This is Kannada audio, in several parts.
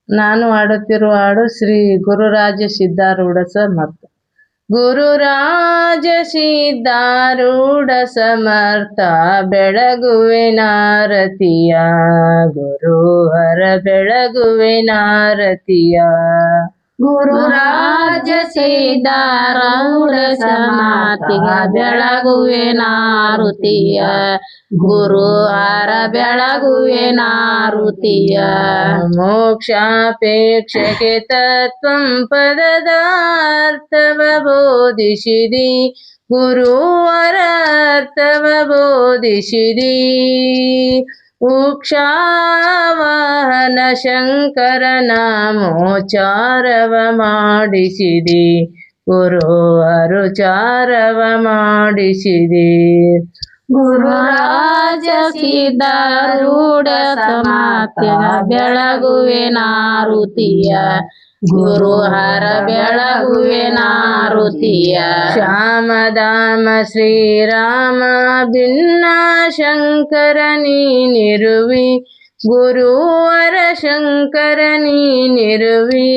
ನಾನು ಹಾಡುತ್ತಿರುವ ಹಾಡು ಶ್ರೀ ಗುರುರಾಜ ಸಿದ್ಧಾರೂಢ ಸಮರ್ಥ. ಗುರುರಾಜ ಸಿದ್ಧಾರೂಢ ಸಮರ್ಥ ಬೆಳಗುವೆ ನಾರತಿಯ, ಗುರುಹರ ಬೆಳಗುವೆ ನಾರತಿಯ. ಗುರುರಾಜ ಸಿದ್ಧಾರೂಢ ಸಮರ್ಥ ಬೆಳಗುವೆ ನಾರುತಿಯ, ಗುರುಹರ ಬೆಳಗುವೆ ನಾರುತಿಯ. ಮೋಕ್ಷಾಪೇಕ್ಷಕ್ಕೆ ತತ್ವಂ ಪದದಾರ್ಥವ ಬೋಧಿಸಿದಿ, ಗುರುವರ ಅರ್ಥವ ಬೋಧಿಸಿದಿ. ಉಕ್ಷಾವಾಹನ ಶಂಕರ ನಾಮೋಚಾರವ ಮಾಡಿಸಿದಿ, ಗುರುವರುಚಾರವ ಮಾಡಿಸಿದಿ. ಗುರುರಾಜ ಸಿದ್ಧಾರೂಢ ಸಮರ್ಥ ಬೆಳಗುವೆ ನಾರುತಿಯ, ಗುರುಹರ ಬೆಳಗುವೆ ನಾರುತಿಯ. ಶ್ಯಾಮಧಾಮ ಶ್ರೀರಾಮ ಭಿನ್ನ ಶಂಕರ ನೀನಿರುವಿ, ಗುರುವರ ಶಂಕರ ನೀನಿರುವಿ.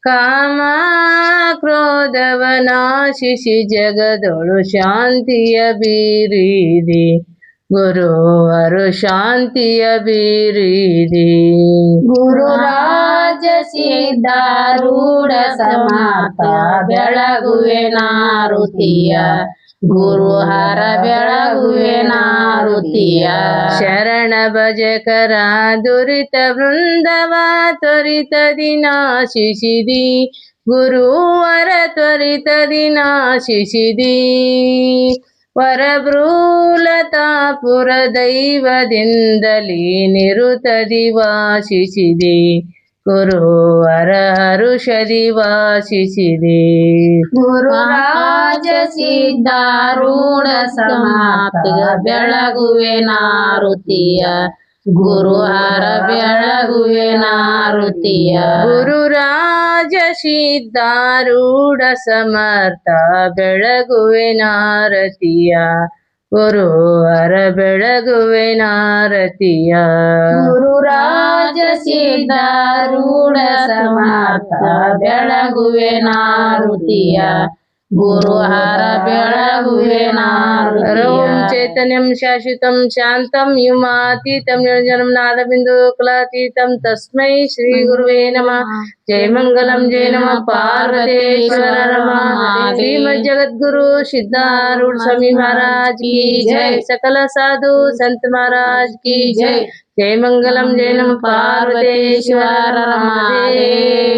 ಕಾಮ ಕ್ರೋಧವ ನಾಶಿಸಿ ಜಗದೊಳು ಶಾಂತಿಯ ಬೀರಿದಿ, ಗುರುವರು ಶಾಂತಿಯ ಬೀರಿದಿ. ಗುರುರಾಜ ಸಿದ್ಧಾರೂಢ ಸಮರ್ಥ ಬೆಳಗುವೆ ನಾರುತಿಯ, ಗುರುಹರ ಬೆಳಗುವೆ ನಾರುತಿಯ. ಶರಣ ಭಜಕರ ದುರಿತ ವೃಂದವ ತ್ವರಿತದಿ ನಾಶಿಸಿದಿ, ಗುರುವರ ತ್ವರಿತದಿ ನಾಶಿಸಿದಿ. ವರಭ್ರೂಲತಾಪುರ ದೈವದಿಂದಲೇ ನಿರುತದಿ ವಾಸಿಸಿದೆ, ಗುರುವರ ಹರುಷದಿ ವಾಸಿಸಿದೆ. ಗುರುರಾಜ ಸಿದ್ಧಾರೂಢ ಸಮರ್ಥ ಬೆಳಗುವೆ ನಾರುತಿಯ, ಗುರುಹರ ಬೆಳಗುವೆ ನಾರುತಿಯ. ಗುರುರಾಜ ಸಿದ್ಧಾರೂಢ ಸಮರ್ಥ ಬೆಳಗುವೆ ನಾರತಿಯ, ಗುರುವರ ಬೆಳಗುವೆ ನಾರತಿಯ. ಗುರುರಾಜ ಸಿದ್ಧಾರೂಢ ಸಮರ್ಥ ಬೆಳಗುವೆ ನಾರುತಿಯ, ಗುರುಹರ ಬೆಳಗುವೆ ನಾರುತಿಯ. ಓಂ ಚೈತನ್ಯಂ ಶಾಶ್ವತಂ ಶಾಂತಂ ವ್ಯೋಮಾತೀತಂ ನಿರಂಜನಂ ನಾದಬಿಂದು ಕಲಾತೀತಂ ತಸ್ಮೈ ಶ್ರೀ ಗುರುವೇ ನಮಃ. ಜಯ ಮಂಗಲಂ ಜಯ ನಮಃ ಪಾರ್ವತೇಶ್ವರ ನಮಃ. ಶ್ರೀಮದ್ ಜಗದ್ಗುರು ಸಿದ್ಧಾರೂಢ ಸ್ವಾಮಿ महाराज की जय. सकल साधु संत महाराज की जय. जय मंगलम जय नमः पार्वतेश्वर महादेव.